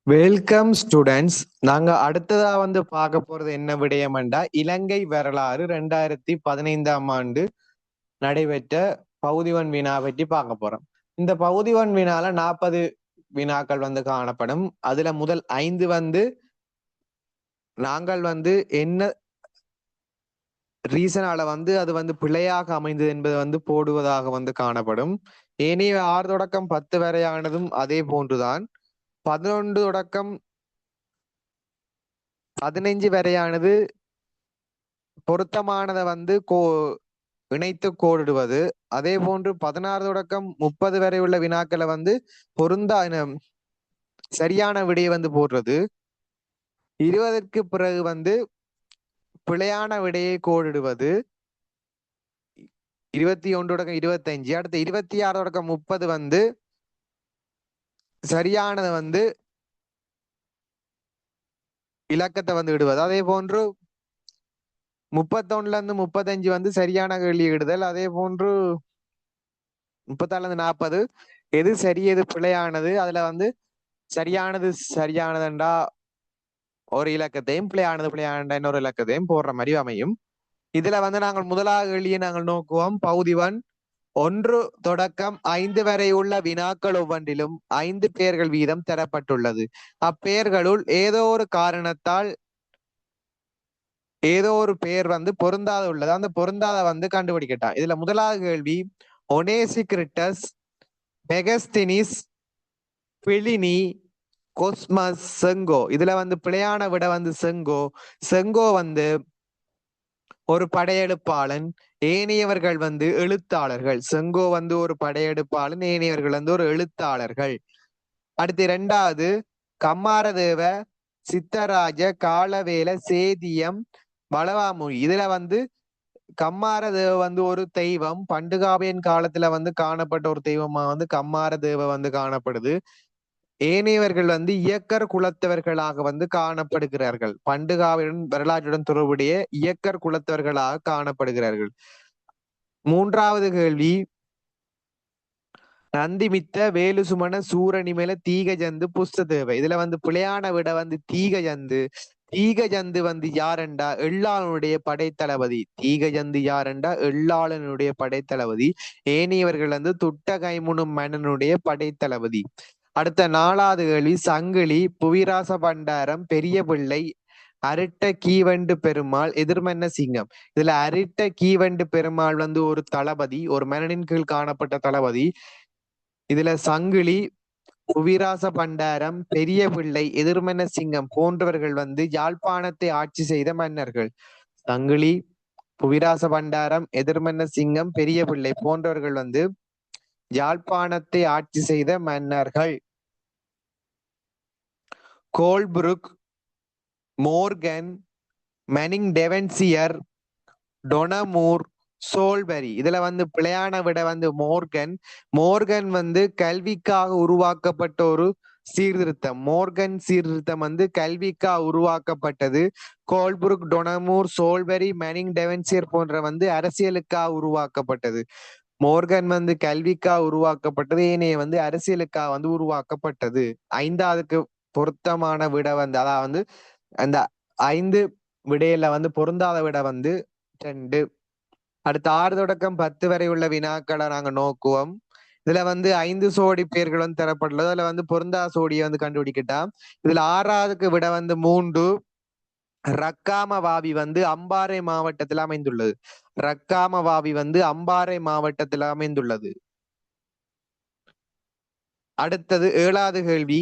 Welcome students. நாங்க அடுத்ததா பார்க்க போறது என்ன விடயம்டா, இலங்கை வரலாறு 2015ஆம் ஆண்டு நடைபெற்ற பகுதிவன் வினா பற்றி பார்க்க போறோம். இந்த பகுதிவன் வினால 40 வினாக்கள் காணப்படும். அதுல முதல் 5 நாங்கள் என்ன ரீசனால அது பிழையாக அமைந்தது என்பது போடுவதாக காணப்படும். ஏனைய 6 தொடக்கம் 10 வரையானதும் அதே போன்றுதான். 11 தொடக்கம் 15 வரையானது பொருத்தமானதை இணைத்து கோடிடுவது. அதே போன்று 16 தொடக்கம் 30 வரை உள்ள வினாக்களை பொருந்தா சரியான விடையை போடுறது. 20க்கு பிறகு பிழையான விடையை கோடிடுவது. 21 தொடக்கம் 25, அடுத்து 26 தொடக்கம் 30 சரியானதை இலக்கத்தை இடுவது. அதே போன்று 31ல இருந்து 35 சரியான கேள்வி இடுதல். அதே போன்று 34ல இருந்து 40 எது சரி எது பிழையானது, அதுல சரியானதுண்டா ஒரு இலக்கத்தையும், பிழையானதுண்டா இன்னொரு இலக்கத்தையும் போடுற மாதிரி அமையும். இதுல நாங்கள் முதலாக கேள்வியை நாங்கள் நோக்குவோம். பகுதிவன் 1 தொடக்கம் 5 வரை உள்ள வினாக்கள் ஒவ்வொன்றிலும் 5 பெயர்கள் வீதம் தரப்பட்டுள்ளது. அப்பெயர்களுள் ஏதோ ஒரு காரணத்தால் ஏதோ ஒரு பெயர் பொருந்தாத உள்ளது. அந்த பொருந்தாத கண்டுபிடிக்கட்டான். இதுல முதலாவது கேள்வி, ஒனேசிகிரிட்டஸ், மெகஸ்தினிஸ், பிளினி, கொஸ்மஸ், செங்கோ. இதுல பிழையான விட செங்கோ. செங்கோ ஒரு படையெடுப்பாளன், ஏனையவர்கள் எழுத்தாளர்கள். செங்கோ ஒரு படையெடுப்பாளன், ஏனையவர்கள் ஒரு எழுத்தாளர்கள். அடுத்து 2வது, கம்மாரதேவ, சித்தராஜ, காலவேல, சேதியம், வளவாமொழி. இதுல கம்மாரதேவ ஒரு தெய்வம். பண்டுகாவியன் காலத்துல காணப்பட்ட ஒரு தெய்வமா கம்மாரதேவ காணப்படுது. ஏனையவர்கள் இயக்கர் குலத்தவர்களாக காணப்படுகிறார்கள். பண்டுகாவின் வரலாற்றுடன் தொடர்புடைய இயக்கர் குலத்தவர்களாக காணப்படுகிறார்கள். 3வது கேள்வி, நந்திமித்த, வேலுசுமன, சூரனிமேல, தீகஜந்து, புஸ்ததேவ. இதுல பிழையான விட தீகஜந்து. தீகஜந்து யாரெண்டா எள்ளாளனுடைய படைத்தளபதி. தீகஜந்து யாரெண்டா எள்ளாளனுடைய படைத்தளபதி. ஏனையவர்கள் துட்ட கைமுனும் மன்னனுடைய படைத்தளபதி. அடுத்த 4வது கேள்வி, சங்கிலி, புவிராச பண்டாரம், பெரிய பிள்ளை, அரிட்ட கீவண்டு பெருமாள், எதிர்மன்ன சிங்கம். இதுல அரிட்ட கீவண்டு பெருமாள் ஒரு தளபதி, ஒரு மன்னனின் கீழ் காணப்பட்ட தளபதி. இதுல சங்கிலி, புவிராச பண்டாரம், பெரிய பிள்ளை, எதிர்மன்ன சிங்கம் போன்றவர்கள் யாழ்ப்பாணத்தை ஆட்சி செய்த மன்னர்கள். சங்கிலி, புவிராச பண்டாரம், எதிர்மன்ன சிங்கம், பெரிய பிள்ளை போன்றவர்கள் யாழ்ப்பாணத்தை ஆட்சி செய்த மன்னர்கள். கோல்புருக், மோர்கன், மெனிங் டெவன்சியர், டொனமூர், சோல்பரி. இதுல பிழையான விட மோர்கன். மோர்கன் கல்விக்காக உருவாக்கப்பட்ட ஒரு சீர்திருத்தம். மோர்கன் சீர்திருத்தம் கல்விக்காக உருவாக்கப்பட்டது. கோல்புருக், டொனமூர், சோல்பரி, மெனிங் டெவன்சியர் போன்ற அரசியலுக்காக உருவாக்கப்பட்டது. மோர்கன் கல்விக்காக உருவாக்கப்பட்டது, ஏனைய அரசியலுக்காக உருவாக்கப்பட்டது. 5வதுக்கு பொருத்தமான விட அதாவது அந்த 5 விடையில பொருந்தாத விட 2. அடுத்த 6 தொடக்கம் 10 வரை உள்ள வினாக்களை நாங்க நோக்குவோம். இதுல 5 சோடி பெயர்கள் தரப்பட்டுள்ளது. அதுல பொருந்தாத சோடியை கண்டுபிடிக்கிட்டான். இதுல 6வதுக்கு விட 3. ரக்காமவாவி அம்பாறை மாவட்டத்தில் அமைந்துள்ளது. ரக்காமவாவி அம்பாறை மாவட்டத்தில் அமைந்துள்ளது. அடுத்தது 7வது கேள்வி.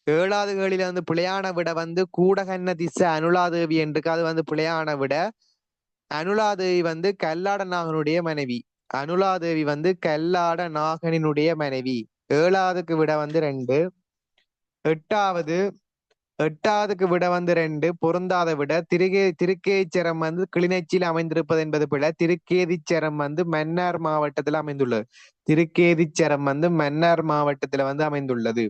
7வது கேள்வியில பிழையான விட கூடகன்ன திச அனுலாதேவி என்று. அது பிழையான விட. அனுலாதேவி கல்லாட நாகனுடைய மனைவி. அனுலாதேவி கல்லாட நாகனினுடைய மனைவி. 7வதுக்கு விட 2. 8வதுக்கு விட 2 பொருந்தாத விட. திருக்கேச்சரம் கிளிநொச்சியில் அமைந்திருப்பது என்பது பிழை. திருக்கேதிச்சரம் மன்னார் மாவட்டத்தில் அமைந்துள்ளது. திருக்கேதிச்சரம் மன்னார் மாவட்டத்தில் அமைந்துள்ளது.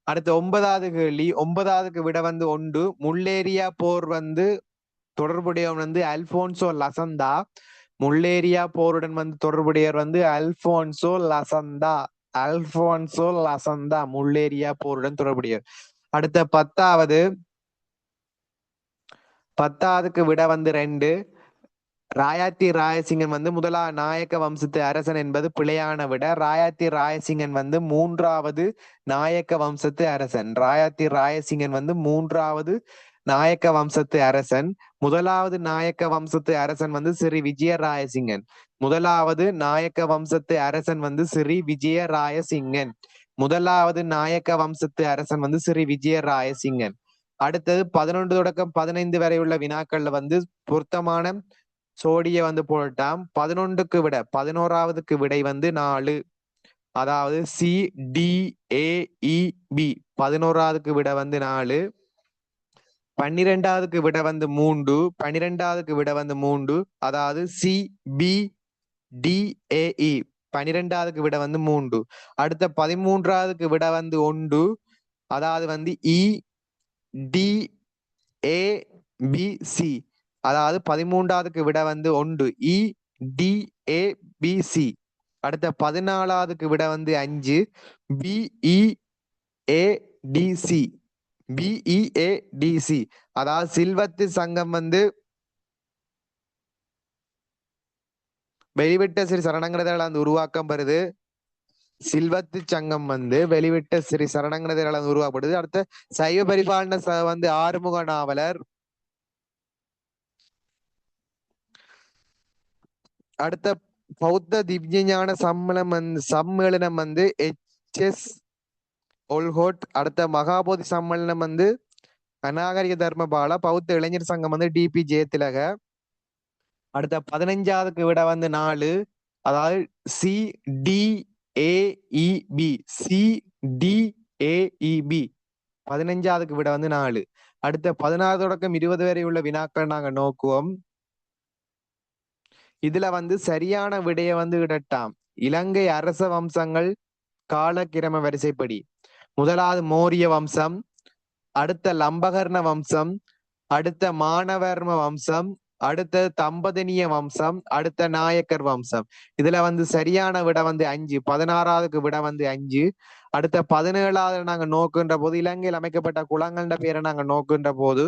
அடுத்து 9வது கேள்வி. 9வதுக்கு விட 1. முள்ளேரியா போர் தொடர்புடையவன் அல்போன்சோ லசந்தா. முள்ளேரியா போருடன் தொடர்புடையவர் அல்போன்சோ லசந்தா. அல்போன்சோ லசந்தா முள்ளேரியா போருடன் தொடர்புடையவர். அடுத்த பத்தாவதுக்கு விட வந்து 2. ராயாத்தி ராயசிங்கன் வந்து முதலாம் நாயக்க வம்சத்து அரசன் என்பது பிழையான விட. ராயாத்தி ராயசிங்கன் வந்து 3வது நாயக்க வம்சத்து அரசன். ராயாத்தி ராயசிங்கன் வந்து 3வது நாயக்க வம்சத்து அரசன். முதலாவது நாயக்க வம்சத்து அரசன் வந்து ஸ்ரீ விஜயராயசிங்கன். முதலாவது நாயக்க வம்சத்து அரசன் வந்து ஸ்ரீ விஜயராயசிங்கன். முதலாவது நாயக்க வம்சத்து அரசன் வந்து ஸ்ரீ விஜயராயசிங்கன். அடுத்தது 11 தொடக்கம் 15 வரை உள்ள வினாக்கள்ல வந்து பொருத்தமான சோடிய வந்து போட்டாம். 11க்கு விட 11வதுக்கு விடை வந்து 4. அதாவது CDAEB. 11வதுக்கு விட வந்து 4. 12வதுக்கு விட வந்து 3. 12வதுக்கு விட வந்து 3. அதாவது CBDAE. 12வதுக்கு விட வந்து 3. அடுத்த 13வதுக்கு விட வந்து 1. அதாவது வந்து EDABC. அதாவது 13வதுக்கு விட வந்து 1 EDABC. அடுத்த 14வதுக்கு விட வந்து 5 BEADC. BEADC. அதாவது சில்வத்து சங்கம் வந்து வெளிவிட்ட ஸ்ரீ சரணங்கிறதால அந்த உருவாக்கம் வருது. சில்வத்து சங்கம் வந்து வெளிவிட்ட ஸ்ரீ சரணங்கிறதால உருவாக்கப்படுது. அடுத்த சைவ பரிபாலன வந்து ஆறுமுக நாவலர். அடுத்த பௌத்த திவ்யஞான சம்மேளனம் வந்து HS ஒல்ஹோட். அடுத்த மகாபோதி சம்மேளனம் வந்து அநாகரிக தர்மபால. பௌத்த இளைஞர் சங்கம் வந்து DP ஜெயதிலக. அடுத்த 15வதுக்கு விட வந்து 4. அதாவது CDAEB. CDAEB. 15வதுக்கு விட வந்து 4. அடுத்த 16 தொடக்கம் 20 வரை உள்ள வினாக்கள் நாங்க நோக்குவோம். இதுல வந்து சரியான விடைய வந்து இடட்டாம். இலங்கை அரச வம்சங்கள் காலக்கிரம வரிசைப்படி. முதலாவது மோரிய வம்சம், அடுத்த லம்பகர்ண வம்சம், அடுத்த மானவர்ம வம்சம், அடுத்த தம்பதனிய வம்சம், அடுத்த நாயக்கர் வம்சம். இதுல வந்து சரியான விட வந்து 5. 16வதுக்கு விட வந்து 5. அடுத்த 17வது நாங்க நோக்குன்ற போது இலங்கையில் அமைக்கப்பட்ட குளங்கள்ட பேரை நாங்க நோக்குன்ற போது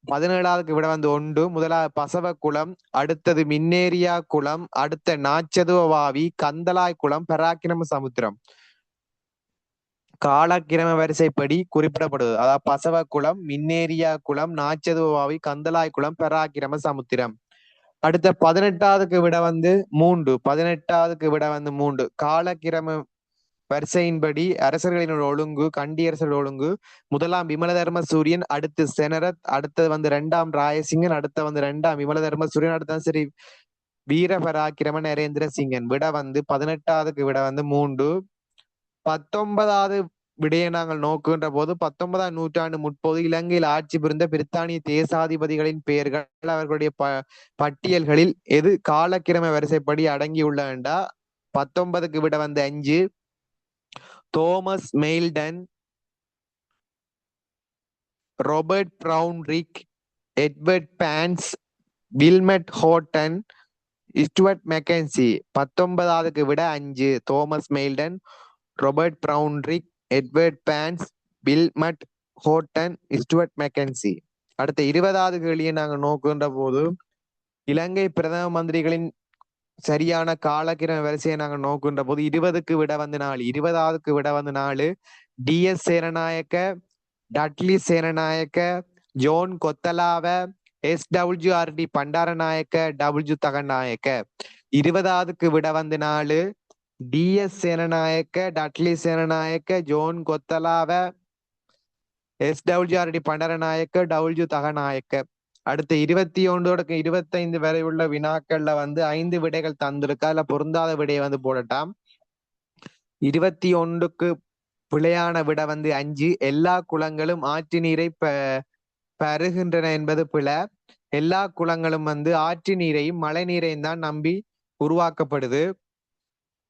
17வதுக்கு விட வந்து 1. முதலாவது பசவ குளம், அடுத்தது மின்னேரியா குளம், அடுத்த நாச்சதுவ வாவி, கந்தலாய் குளம், பராக்கிரம சமுத்திரம். காலக்கிரம வரிசைப்படி குறிப்பிடப்படுவது. அதாவது பசவ குளம், மின்னேரியா குளம், நாச்சதுவ வாவி, கந்தலாய் குளம், பராக்கிரம சமுத்திரம். அடுத்த 18வதுக்கு விட வந்து 3. 18வதுக்கு விட வந்து 3. காலக்கிரம வரிசையின்படி அரசர்களின் ஒழுங்கு, கண்டியரசர் ஒழுங்கு. முதலாம் விமலதர்ம சூரியன், அடுத்து செனரத், அடுத்தது வந்து 2ஆம் ராயசிங்கன், அடுத்த வந்து 2ஆம் விமலதர்ம சூரியன், அடுத்த சரி வீரபராக்கிரம நரேந்திர சிங்கன். விட வந்து 18வதுக்கு விட வந்து 3. 19வது விடையை நாங்கள் நோக்குகின்ற போது 19ஆம் நூற்றாண்டு முற்போது இலங்கையில் ஆட்சி புரிந்த பிரித்தானிய தேசாதிபதிகளின் பெயர்கள் அவர்களுடைய பட்டியல்களில் எது காலக்கிரம வரிசைப்படி அடங்கியுள்ளண்டா 19க்கு விட வந்து 5. தோமஸ் மெயில்டன், Robert Brownrigg, Edward Barnes, Wilmot Horton, Stewart Mackenzie. 19வதுக்கு விட 5. தோமஸ் மெயில்டன், Robert Brownrigg, Edward Barnes, Wilmot Horton, Stewart Mackenzie. அடுத்த 20வது கேள்வியை நாங்கள் நோக்குகின்ற போது இலங்கை பிரதம மந்திரிகளின் சரியான காலக்கிரம வரிசையை நாங்கள் நோக்குகின்ற போது 20க்கு விட வந்து 4. 20வதுக்கு விட வந்து 4. DS Senanayake, Dudley Senanayake, John Kotelawala, SWRD Bandaranaike, W Dahanayake. 20வதுக்கு விட வந்து 4. DS Senanayake, Dudley Senanayake, John Kotelawala, SWRD Bandaranaike, W Dahanayake. அடுத்த 21 25 வரை உள்ள வினாக்கள்ல வந்து 5 விடைகள் தந்திருக்கா. அதுல பொருந்தாத விடையை வந்து போடட்டாம். 21க்கு பிழையான விட வந்து 5. எல்லா குளங்களும் ஆற்று நீரை பருகின்றன என்பது பிழை. எல்லா குளங்களும் வந்து ஆற்று நீரையும் மழை நீரையும் தான் நம்பி உருவாக்கப்படுது.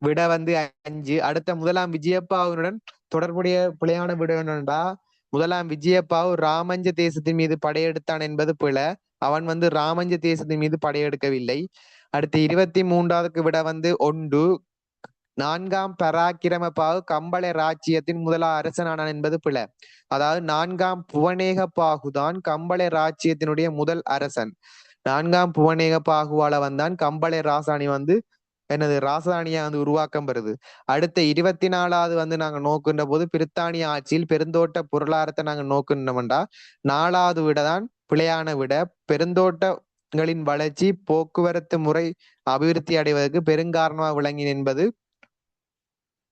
விட வந்து 5. அடுத்த முதலாம் விஜயப்பாவுடன் தொடர்புடைய பிழையான விட என்னண்டா முதலாம் விஜயப்பாவு ராமஞ்ச தேசத்தின் மீது படையெடுத்தான் என்பது பிழை. அவன் வந்து ராமஞ்ச தேசத்தின் மீது படையெடுக்கவில்லை. அடுத்து 23வதுக்கு விட வந்து 1. 4ஆம் பராக்கிரம பாகு கம்பளை ராச்சியத்தின் முதலாம் அரசனானான் என்பது பிழை. அதாவது 4ஆம் புவனேக பாகுதான் கம்பளை ராச்சியத்தினுடைய முதல் அரசன். 4ஆம் புவனேக பாகுவால வந்தான் கம்பளை ராசாணி வந்து என்னது ராசதானியா வந்து உருவாக்கம் பெறுது. அடுத்த 24வது வந்து நாங்க நோக்குன்ற போது பிரித்தானிய ஆட்சியில் பெருந்தோட்ட பொருளாதாரத்தை நாங்க நோக்குனோம்டா 4வது விட தான் பிழையான விட. பெருந்தோட்டங்களின் வளர்ச்சி போக்குவரத்து முறை அபிவிருத்தி அடைவதற்கு பெருங்காரணமா விளங்கின என்பது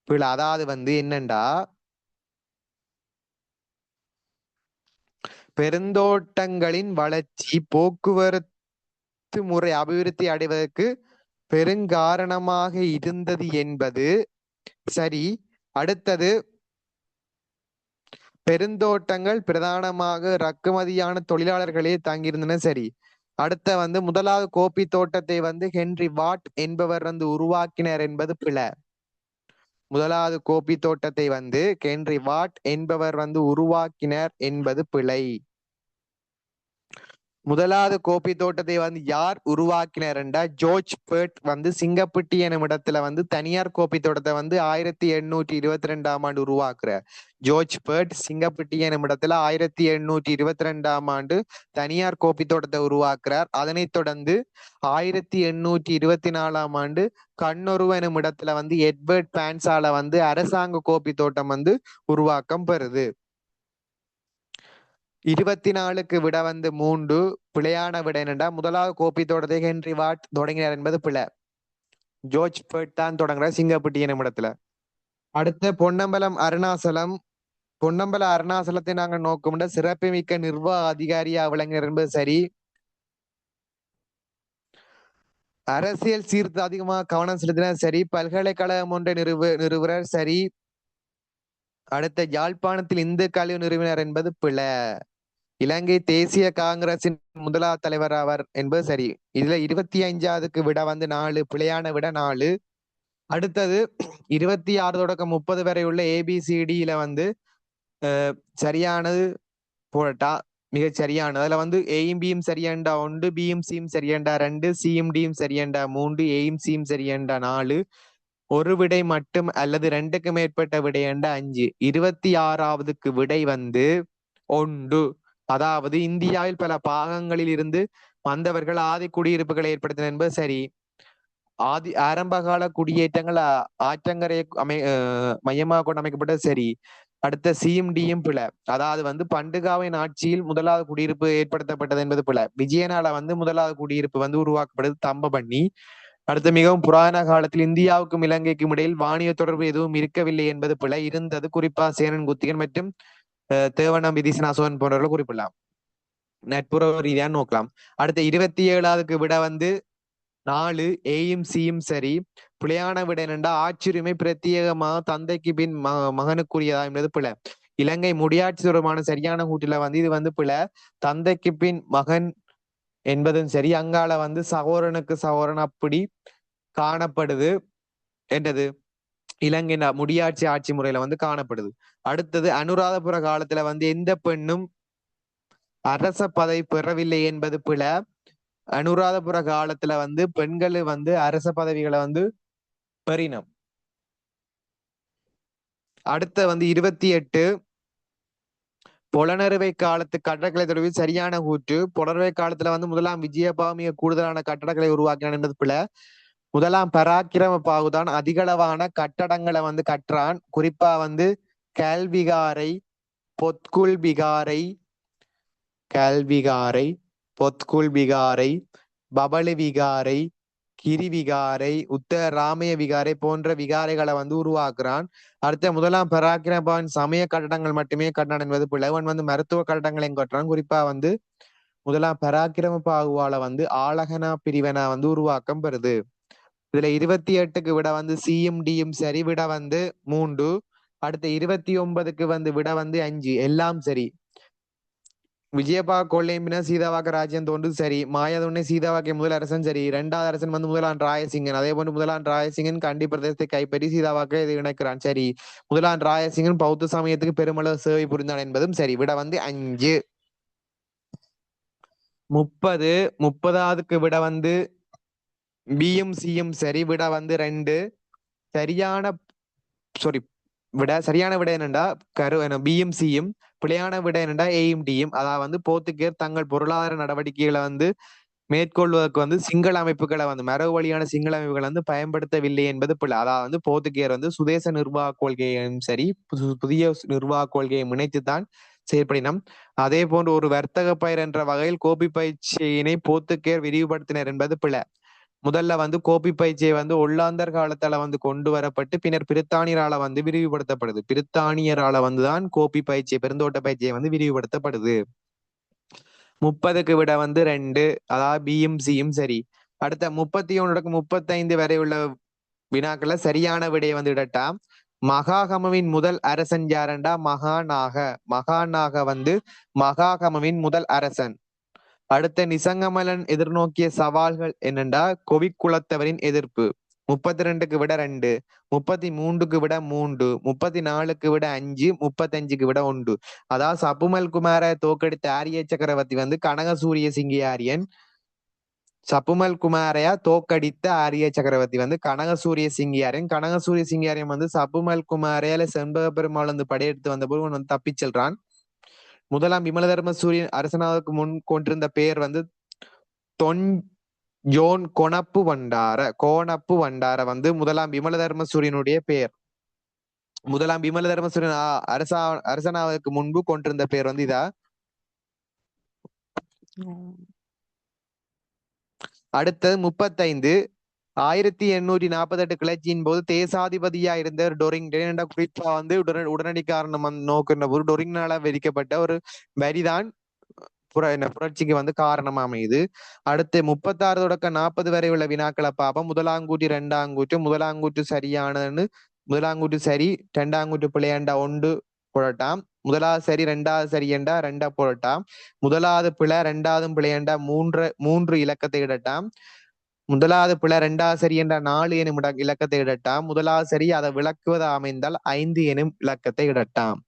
பிழை. அதாவது வந்து என்னண்டா பெருந்தோட்டங்களின் வளர்ச்சி போக்குவரத்து முறை அபிவிருத்தி அடைவதற்கு பெருங்காரணமாக இருந்தது என்பது சரி. அடுத்தது பெருந்தோட்டங்கள் பிரதானமாக இறக்குமதியான தொழிலாளர்களே தங்கியிருந்தன சரி. அடுத்த வந்து முதலாவது கோப்பி தோட்டத்தை வந்து ஹென்றி வாட் என்பவர் வந்து உருவாக்கினர் என்பது பிழை. முதலாவது கோப்பி தோட்டத்தை வந்து ஹென்றி வாட் என்பவர் வந்து உருவாக்கினர் என்பது பிழை. முதலாவது கோப்பி தோட்டத்தை வந்து யார் உருவாக்கினர் என்றா ஜோர்ஜ் பேர்ட் வந்து சிங்கப்பட்டி எனும் இடத்துல வந்து தனியார் கோப்பி தோட்டத்தை வந்து 1822ஆம் ஆண்டு உருவாக்குறார். ஜோர்ஜ் பேர்ட் சிங்கப்பட்டி எனும் இடத்துல 1822ஆம் ஆண்டு தனியார் கோப்பி தோட்டத்தை உருவாக்குறார். அதனைத் தொடர்ந்து 1824ஆம் ஆண்டு கண்ணொருவ எனும் இடத்துல வந்து எட்வர்ட் பான்சால வந்து அரசாங்க கோப்பி தோட்டம் வந்து உருவாக்கம் பெறுது. 24க்கு விட வந்து 3 பிழையான விட என்னண்டா முதலாவது கோப்பி தோட்டத்தை ஹென்றி வாட் தொடங்கினார் என்பது பிழை. ஜோர்ஜ் பேர்ட் தான் தொடங்குறார் சிங்கப்பட்டி எனும் இடத்துல. அடுத்த பொன்னம்பலம் அருணாசலம். பொன்னம்பல அருணாசலத்தை நாங்க நோக்கும்ட சிறப்புமிக்க நிர்வாக அதிகாரியா விளங்கினார் என்பது சரி. அரசியல் சீர்திருத்த அதிகமாக கவனம் செலுத்தினார் சரி. பல்கலைக்கழகம் ஒன்றை நிறுவுறார் சரி. அடுத்த யாழ்ப்பாணத்தில் இந்து கல்வி நிறுவினர் என்பது பிழை. இலங்கை தேசிய காங்கிரசின் முதலாவது தலைவர் ஆவார் என்பது சரி. இதுல 25க்கு விட வந்து 4 பிழையான விட 4. அடுத்தது 26 தொடக்கம் 30 வரை உள்ள ABCDல வந்து சரியானது போடட்டா மிகச் சரியானது. அதுல வந்து ஏயும் பியும் சரியண்டா 1, பியும் சியும் சரியண்டா 2, சியும் டியும் சரியண்டா 3, ஏயும் சியும் சரியண்டா 4, ஒரு விடை மட்டும் அல்லது 2க்கு மேற்பட்ட விடையண்டா 5. 26வதுக்கு விடை வந்து 1. அதாவது இந்தியாவில் பல பாகங்களில் இருந்து வந்தவர்கள் ஆதி குடியிருப்புகளை ஏற்படுத்தினர் என்பது சரி. ஆரம்பகால குடியேற்றங்கள் ஆற்றங்கரை மையமாக கொண்டு அமைக்கப்பட்டது சரி. அடுத்த சியும் டியும் பிழை. அதாவது வந்து பண்டுகாவின் ஆட்சியில் முதலாவது குடியிருப்பு ஏற்படுத்தப்பட்டது என்பது பிழை. விஜயனால வந்து முதலாவது குடியிருப்பு வந்து உருவாக்கப்படுது தம்ப பண்ணி. அடுத்து மிகவும் புராதன காலத்தில் இந்தியாவுக்கும் இலங்கைக்கும் இடையில் வாணிய தொடர்பு எதுவும் இருக்கவில்லை என்பது பிழை. இருந்தது குறிப்பா சேனன் குத்திகன் மற்றும் தேவனம் விதிசன் அசோகன் போன்றவர்கள் குறிப்பிடலாம். நட்புறவு ரீதியாக நோக்கலாம். அடுத்த 27வதுக்கு விட வந்து 4 ஏயும் சியும் சரி. பிழையான விட என்னண்டா ஆட்சியுரிமை பிரத்யேகமாக தந்தைக்கு பின் மகனுக்குரியதா என்பது பிழை. இலங்கை முடியாட்சி தொடர்பான சரியான கூட்டில வந்து இது வந்து பிழை. தந்தைக்கு பின் மகன் என்பதும் சரி. அங்கால வந்து சகோதரனுக்கு சகோதரன் அப்படி காணப்படுது என்றது இலங்கை முடியாட்சி ஆட்சி முறையில வந்து காணப்படுது. அடுத்தது அனுராதபுர காலத்துல வந்து எந்த பெண்ணும் அரச பதவி பெறவில்லை என்பது பிழை. அனுராதபுர காலத்துல வந்து பெண்கள் வந்து அரச பதவிகளை வந்து பெறினம். அடுத்த வந்து 28 புலனறுவை காலத்து கட்டடக்கலை தொடர்பில் சரியான கூற்று. புலனறுவை காலத்துல வந்து முதலாம் விஜயபாமிய கூடுதலான கட்டடக்கலை உருவாக்கினான் என்பது பிழை. முதலாம் பராக்கிரம பாகுதான் அதிகளவான கட்டடங்களை வந்து கற்றான். குறிப்பா வந்து கல்விகாரை, பொத்குல் விகாரை, கல்விகாரை, பொத்குல் விகாரை, பபலு விகாரை, கிரி விகாரை, உத்தர ராமய விகாரை போன்ற விகாரைகளை வந்து உருவாக்குறான். அடுத்த முதலாம் பராக்கிரமபான் சமய கட்டடங்கள் மட்டுமே கட்டினான் என்பது பிளவன் வந்து மருத்துவ கட்டடங்களையும் கட்டுறான். குறிப்பா வந்து முதலாம் பராக்கிரம பாகுவால வந்து ஆலகனா பிரிவனா வந்து உருவாக்கம் பெறுது. இதுல 28க்கு விட வந்து சியும் டியும் சரி. விட வந்து 3. அடுத்த 29க்கு வந்து விட வந்து 5. எல்லாம் சரி. விஜயபா கொள்ளைம்பின சீதாவாக்க ராஜ்யம் தோன்றுது சரி. மாயாதுண்ணை சீதாவாக்கிய முதல் அரசன் சரி. 2வது அரசன் வந்து முதலான் ராயசிங்கன். அதே போன்று முதலான் ராயசிங்கன் கண்டி பிரதேசத்தை கைப்பற்றி சீதாவாக்க இது இணைக்கிறான் சரி. முதலான் ராயசிங்கன் பௌத்த சமயத்துக்கு பெருமளவு சேவை புரிந்தான் என்பதும் சரி. விட வந்து 5. 30. 30வதுக்கு விட வந்து பியும் சியும் சரி. விட வந்து 2. சரியான சாரி விட சரியான விட என்னண்டா பியும் சியும், பிழையான விட என்னண்டா ஏயும் டியும். அதாவது வந்து போர்த்துகேயர் தங்கள் பொருளாதார நடவடிக்கைகளை வந்து மேற்கொள்வதற்கு வந்து சிங்கள அமைப்புகளை வந்து மரபு வழியான சிங்கள அமைப்புகளை வந்து பயன்படுத்தவில்லை என்பது பிள்ளை. அதாவது வந்து போர்த்துகேயர் வந்து சுதேச நிர்வாக கொள்கையையும் சரி புதிய நிர்வாக கொள்கையை இணைத்துத்தான் செயற்படினம். அதே போன்று ஒரு வர்த்தக பயிர் என்ற வகையில் கோபி பயிற்சியினை போர்த்துகேயர் விரிவுபடுத்தினர் என்பது பிள்ளை. முதல்ல வந்து கோபி பயிற்சியை வந்து ஒல்லாந்தர் காலத்தால வந்து கொண்டு வரப்பட்டு பின்னர் பிரித்தானியரால வந்து விரிவுபடுத்தப்படுது. பிரித்தானியரால வந்துதான் கோபி பயிற்சி பெருந்தோட்ட பயிற்சியை வந்து விரிவுபடுத்தப்படுது. 30க்கு விட வந்து 2, அதாவது பியும் சியும் சரி. அடுத்த 31 35 வரை உள்ள வினாக்களை சரியான விடையை வந்து இடட்டா. மகாகமவின் முதல் அரசன் யாரண்டா? மகாநாக. மகாநாக வந்து மகாகமவின் முதல் அரசன். அடுத்த நிசங்கமலன் எதிர்நோக்கிய சவால்கள் என்னண்டா? கொவிக்குலத்தவரின் எதிர்ப்பு. 32க்கு விட 2, 33க்கு விட 3, 34க்கு விட 5, 35க்கு விட 1. அதாவது சப்புமல் குமார தோக்கடித்த ஆரிய சக்கரவர்த்தி வந்து கனகசூரிய சிங்கியாரியன். சப்புமல் குமாரையா தோக்கடித்த ஆரிய சக்கரவர்த்தி வந்து கனகசூரிய சிங்கியாரியன். கனகசூரிய சிங்கியாரியன் வந்து சப்புமல் குமாரையால செண்பக பெருமாள் வந்து படையெடுத்து வந்தபோது வந்து தப்பிச் செல்றான். முதலாம் விமலதர்ம சூரியன் அரசனாவதற்கு முன் கொண்டிருந்த பெயர் வந்து தொன் ஜோன் கொணப்பு வண்டார. கோணப்பு வண்டார வந்து முதலாம் விமலதர்ம சூரியனுடைய பெயர். முதலாம் விமலதர்ம சூரியன் அரசனாவதற்கு முன்பு கொண்டிருந்த பெயர் வந்து இதா. அடுத்தது 35. 1848 கிளர்ச்சியின் போது தேசாதிபதியா இருந்த டொரிங்டன் என்ற குறிப்பா வந்து உடனடி காரணம் நோக்குற ஒரு டொரிங்னால விதிக்கப்பட்ட ஒரு வரிதான் புரட்சிக்கு வந்து காரணமா அமையுது. அடுத்து 36 தொடக்க 40 வரை உள்ள வினாக்களை பார்ப்போம். முதலாங்கூற்று 2ஆங்கூற்று. முதலாங்கூற்று சரியானதுன்னு முதலாங்கூற்று சரி, 2ஆங்கூற்று பிழையண்டா 1 புரட்டாம். முதலாவது சரி 2வது சரி என்றா 2 புரட்டாம். முதலாவது பிழை 2வது பிழையண்டா 3 இலக்கத்தை இடட்டாம். முதலாவது பிழை 2வது சரி என்ற 4 எனும் இலக்கத்தை இடட்டாம். முதலாவது சரி அதை விளக்குவது அமைந்தால் 5 எனும் இலக்கத்தை இடட்டாம்.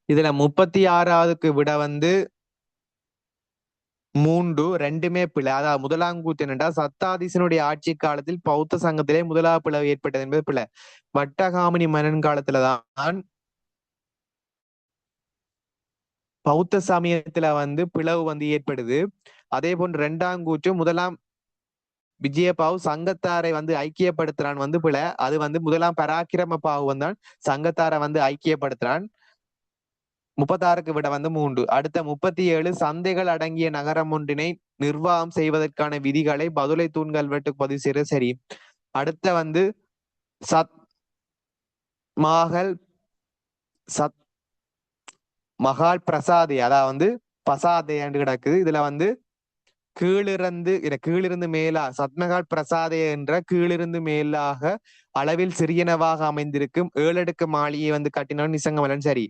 இதுல 36வதுக்கு விட வந்து 3 ரெண்டுமே பிழை. அதாவது முதலாங்கூற்று என்னண்டா சத்தாதீசனுடைய ஆட்சி காலத்தில் பௌத்த சங்கத்திலே முதலாவது பிளவு ஏற்பட்டது என்பது பிழை. வட்டகாமினி மன்னன் காலத்துலதான் பௌத்த சமயத்துல வந்து பிளவு வந்து ஏற்படுது. அதே போன்று 2ஆங்கூற்று முதலாம் விஜயபாவு சங்கத்தாரை வந்து ஐக்கியப்படுத்துறான் வந்து பிழை. அது வந்து முதலாம் பராக்கிரம பாவு வந்தான் சங்கத்தாரை வந்து ஐக்கியப்படுத்துறான். 36க்கு விட வந்து 3. அடுத்த 37 சந்தைகள் அடங்கிய நகரம் ஒன்றினை நிர்வாகம் செய்வதற்கான விதிகளை பதுளை தூண்கல்வெட்டுக்கு பதிவு செய்யறது சரி. அடுத்த வந்து சத் மகால் பிரசாதி, அதாவது வந்து பசாதையாண்டு கிடக்குது. இதுல வந்து கீழிருந்து மேலா சத்மகால் பிரசாதே என்ற கீழிருந்து மேலாக அளவில் சிறியனவாக அமைந்திருக்கும் 7 அடுக்கு மாளிகையை வந்து கட்டினான் நிசங்கமலன் சரி.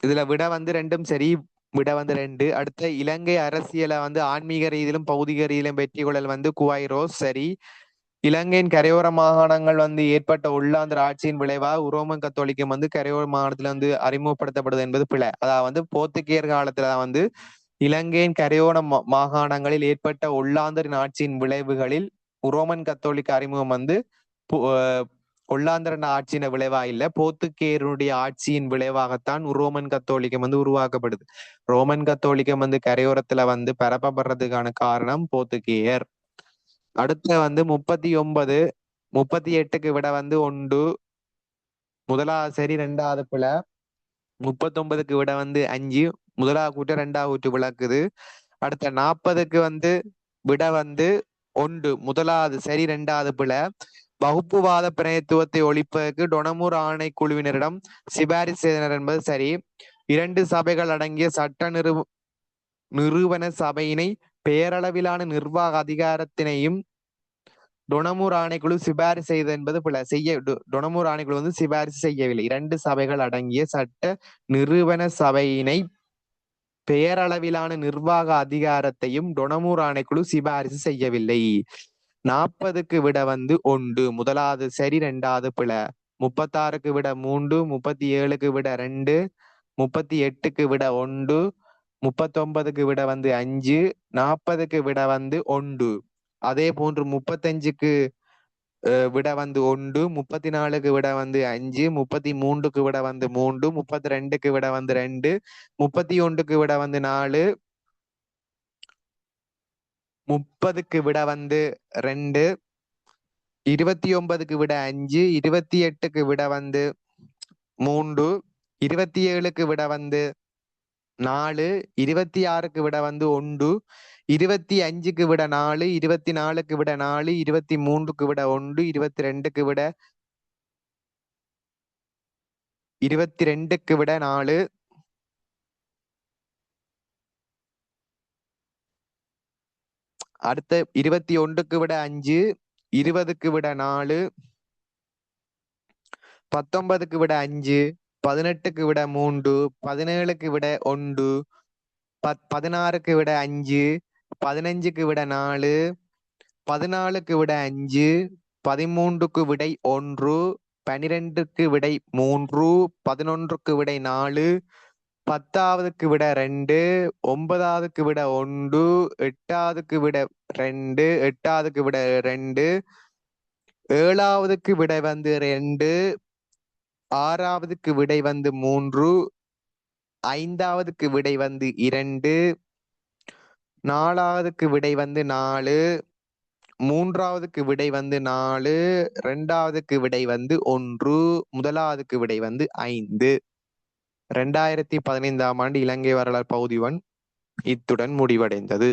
இதுல விட வந்து 2ம் சரி, விட வந்து 2. அடுத்த இலங்கை அரசியலை வந்து ஆன்மீக ரீதியிலும் பௌதிக ரீதியிலும் வெற்றி கொள்ளல் வந்து குவாய்ரோஸ் சரி. இலங்கையின் கரையோர மாகாணங்கள் வந்து ஏற்பட்ட உள்ளாந்தர் ஆட்சியின் விளைவாக உரோமன் கத்தோலிக்கம் வந்து கரையோர மாகாணத்துல வந்து அறிமுகப்படுத்தப்படுது என்பது பிழை. அதாவது வந்து போர்த்துகேயர் காலத்துல வந்து இலங்கையின் கரையோர மாகாணங்களில் ஏற்பட்ட உள்ளாந்தரின் ஆட்சியின் விளைவுகளில் உரோமன் கத்தோலிக்க அறிமுகம் வந்து ஒல்லாந்தரன் ஆட்சியின் விளைவா இல்ல, போர்த்துகேயருடைய ஆட்சியின் விளைவாகத்தான் ரோமன் கத்தோலிக்கம் வந்து உருவாக்கப்படுது. ரோமன் கத்தோலிக்கம் வந்து கரையோரத்துல வந்து பரப்பப்படுறதுக்கான காரணம் போர்த்துகேயர். அடுத்த வந்து 39, 38க்கு விட வந்து 1, முதலாவது சரி 2வது பிழை. 39க்கு விட வந்து 5, முதலாவது கூட்டு 2வது கூட்டு விளக்குது. அடுத்த 40க்கு வந்து விட வந்து 1, முதலாவது சரி 2வது பிழை. வகுப்புவாத பிரதித்துவத்தை ஒழிப்பதற்கு டொனமூர் ஆணைக்குழுவினரிடம் சிபாரிசு செய்தனர் என்பது சரி. 2 சபைகள் அடங்கிய சட்ட நிறுவன சபையினை பேரளவிலான நிர்வாக அதிகாரத்தினையும் டொனமூர் ஆணைக்குழு சிபாரிசு செய்தது என்பது பிழை. டொனமூர் ஆணைக்குழு வந்து சிபாரிசு செய்யவில்லை. 2 சபைகள் அடங்கிய சட்ட நிறுவன சபையினை பெயரளவிலான நிர்வாக அதிகாரத்தையும் டொனமூர் ஆணைக்குழு சிபாரிசு செய்யவில்லை. 40க்கு விட வந்து 1, முதலாவது சரி 2வது பிழை. 36க்கு விட 3, 37க்கு விட 2, 38க்கு விட 1, 39க்கு விட வந்து 5, 40க்கு விட வந்து 1. அதே போன்று 35க்கு விட வந்து 1, 34க்கு விட வந்து 5, 33க்கு விட வந்து 3, 32க்கு விட வந்து 2, 31க்கு விட வந்து 4, 30க்கு விட வந்து 2, 29க்கு விட 5, 28க்கு விட வந்து 3, 27க்கு விட வந்து 4, 26க்கு விட வந்து 1, 25க்கு விட 4, 24க்கு விட 4, 23க்கு விட 1, 22க்கு விட 4, அடுத்த 21க்கு விட 5, 20க்கு விட 4, 19க்கு விட 5, 18க்கு விட 3, 17க்கு விட 1, 16க்கு விட 5, 15க்கு விட 4, 14க்கு விட 5, 13க்கு விடை 1, 12க்கு விடை 3, 11க்கு விடை 4, 10வதுக்கு விட 2, 9வதுக்கு விட 1, 8வதுக்கு விட 2, 8வதுக்கு விட 2, 7வதுக்கு விடை வந்து 2, 6வதுக்கு விடை வந்து 3, 5வதுக்கு விடை வந்து 2, 4வதுக்கு விடை வந்து 4, 3வதுக்கு விடை வந்து 4, 2வதுக்கு விடை வந்து 1, முதலாவதுக்கு விடை வந்து 5. 2015ஆம் ஆண்டு இலங்கை வரலாறு பகுதி 1 இத்துடன் முடிவடைந்தது.